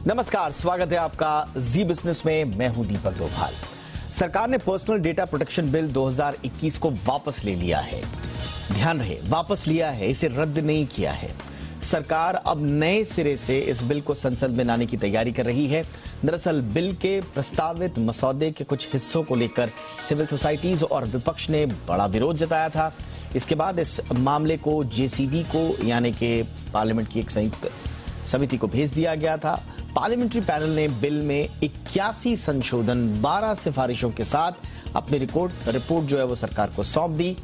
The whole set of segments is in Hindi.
नमस्कार, स्वागत है आपका जी बिजनेस में। मैं हूं दीपक डोभाल। सरकार ने पर्सनल डेटा प्रोटेक्शन बिल 2021 को वापस ले लिया है। ध्यान रहे, वापस लिया है, इसे रद्द नहीं किया है। सरकार अब नए सिरे से इस बिल को संसद में लाने की तैयारी कर रही है। दरअसल बिल के प्रस्तावित मसौदे के कुछ हिस्सों को लेकर सिविल सोसाइटीज और विपक्ष ने बड़ा विरोध जताया था। इसके बाद इस मामले को जेसीबी को यानी कि पार्लियामेंट की एक संयुक्त समिति को भेज दिया गया था। पार्लियामेंट्री पैनल ने बिल में 81 संशोधन 12 सिफारिशों के साथ अपनी रिपोर्ट जो है वो सरकार को सौंप दी।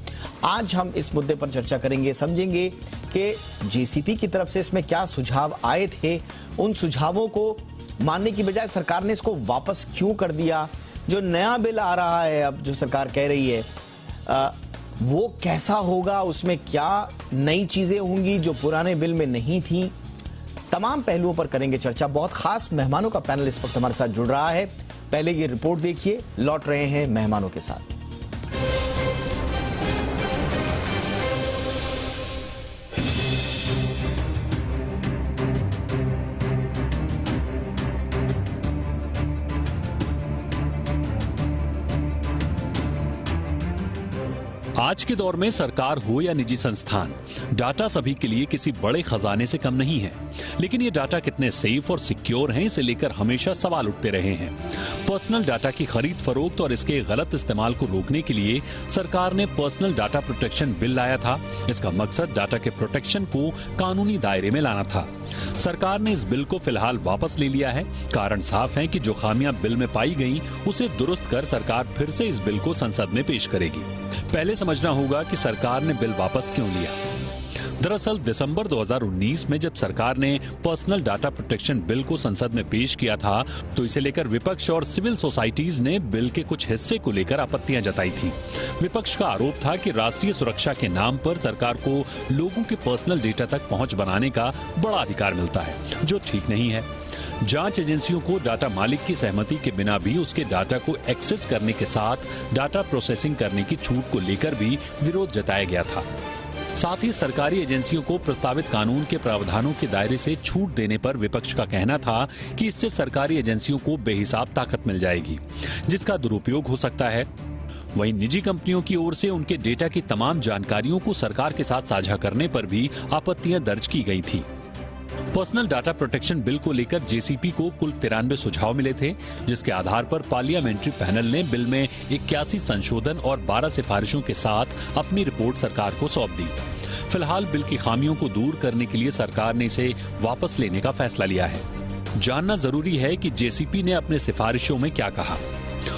आज हम इस मुद्दे पर चर्चा करेंगे, समझेंगे कि जेसीपी की तरफ से इसमें क्या सुझाव आए थे, उन सुझावों को मानने की बजाय सरकार ने इसको वापस क्यों कर दिया। जो नया बिल आ रहा है, अब जो सरकार कह रही है वो कैसा होगा, उसमें क्या नई चीजें होंगी जो पुराने बिल में नहीं थी। तमाम पहलुओं पर करेंगे चर्चा। बहुत खास मेहमानों का पैनल इस वक्त हमारे साथ जुड़ रहा है। पहले ये रिपोर्ट देखिए, लौट रहे हैं मेहमानों के साथ। आज के दौर में सरकार हो या निजी संस्थान, डाटा सभी के लिए किसी बड़े खजाने से कम नहीं है। लेकिन ये डाटा कितने सेफ और सिक्योर हैं, इसे लेकर हमेशा सवाल उठते रहे हैं। पर्सनल डाटा की खरीद फरोख्त और इसके गलत इस्तेमाल को रोकने के लिए सरकार ने पर्सनल डाटा प्रोटेक्शन बिल लाया था। इसका मकसद डाटा के प्रोटेक्शन को कानूनी दायरे में लाना था। सरकार ने इस बिल को फिलहाल वापस ले लिया है। कारण साफ है कि जो खामियां बिल में पाई गईं, उसे दुरुस्त कर सरकार फिर से इस बिल को संसद में पेश करेगी। पहले समझना होगा कि सरकार ने बिल वापस क्यों लिया। दरअसल दिसंबर 2019 में जब सरकार ने पर्सनल डाटा प्रोटेक्शन बिल को संसद में पेश किया था, तो इसे लेकर विपक्ष और सिविल सोसाइटीज ने बिल के कुछ हिस्से को लेकर आपत्तियां जताई थी। विपक्ष का आरोप था कि राष्ट्रीय सुरक्षा के नाम पर सरकार को लोगों के पर्सनल डेटा तक पहुंच बनाने का बड़ा अधिकार मिलता है, जो ठीक नहीं है। जांच एजेंसियों को डाटा मालिक की सहमति के बिना भी उसके डाटा को एक्सेस करने के साथ डाटा प्रोसेसिंग करने की छूट को लेकर भी विरोध जताया गया था। साथ ही सरकारी एजेंसियों को प्रस्तावित कानून के प्रावधानों के दायरे से छूट देने पर विपक्ष का कहना था कि इससे सरकारी एजेंसियों को बेहिसाब ताकत मिल जाएगी, जिसका दुरुपयोग हो सकता है। वहीं निजी कंपनियों की ओर से उनके डेटा की तमाम जानकारियों को सरकार के साथ साझा करने पर भी आपत्तियां दर्ज की गई थी। पर्सनल डाटा प्रोटेक्शन बिल को लेकर जेसीपी को कुल 93 सुझाव मिले थे, जिसके आधार पर पार्लियामेंट्री पैनल ने बिल में 81 संशोधन और 12 सिफारिशों के साथ अपनी रिपोर्ट सरकार को सौंप दी। फिलहाल बिल की खामियों को दूर करने के लिए सरकार ने इसे वापस लेने का फैसला लिया है। जानना जरूरी है कि जेसीपी ने अपने सिफारिशों में क्या कहा।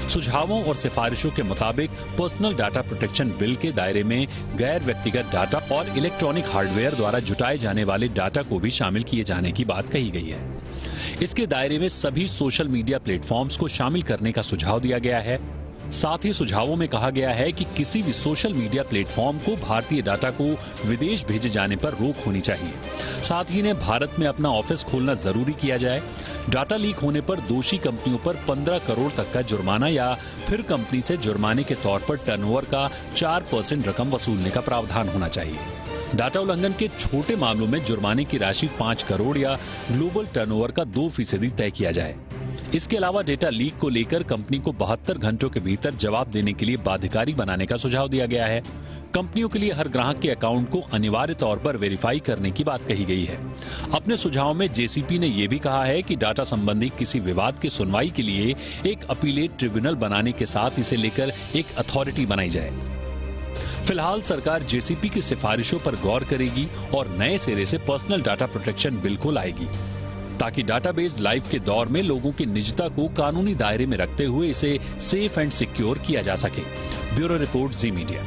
सुझावों और सिफारिशों के मुताबिक पर्सनल डाटा प्रोटेक्शन बिल के दायरे में गैर व्यक्तिगत डाटा और इलेक्ट्रॉनिक हार्डवेयर द्वारा जुटाए जाने वाले डाटा को भी शामिल किए जाने की बात कही गई है। इसके दायरे में सभी सोशल मीडिया प्लेटफॉर्म्स को शामिल करने का सुझाव दिया गया है। साथ ही सुझावों में कहा गया है कि किसी भी सोशल मीडिया प्लेटफॉर्म को भारतीय डाटा को विदेश भेजे जाने पर रोक होनी चाहिए। साथ ही इन्हें भारत में अपना ऑफिस खोलना जरूरी किया जाए। डाटा लीक होने पर दोषी कंपनियों पर 15 करोड़ तक का जुर्माना या फिर कंपनी से जुर्माने के तौर पर टर्नओवर का 4% रकम वसूलने का प्रावधान होना चाहिए। डाटा उल्लंघन के छोटे मामलों में जुर्माने की राशि 5 करोड़ या ग्लोबल टर्नओवर का 2% तय किया जाए। इसके अलावा डेटा लीक को लेकर कंपनी को 72 घंटों के भीतर जवाब देने के लिए बाध्यकारी बनाने का सुझाव दिया गया है। कंपनियों के लिए हर ग्राहक के अकाउंट को अनिवार्य तौर पर वेरीफाई करने की बात कही गई है। अपने सुझाव में जेसीपी ने यह भी कहा है कि डाटा संबंधी किसी विवाद की सुनवाई के लिए एक अपीलेट ट्रिब्यूनल बनाने के साथ इसे लेकर एक अथॉरिटी बनाई जाए। फिलहाल सरकार जेसीपी की सिफारिशों पर गौर करेगी और नए सिरे से पर्सनल डाटा प्रोटेक्शन बिल को लाएगी, ताकि डाटाबेस्ड लाइफ के दौर में लोगों की निजता को कानूनी दायरे में रखते हुए इसे सेफ एंड सिक्योर किया जा सके। ब्यूरो रिपोर्ट, जी मीडिया।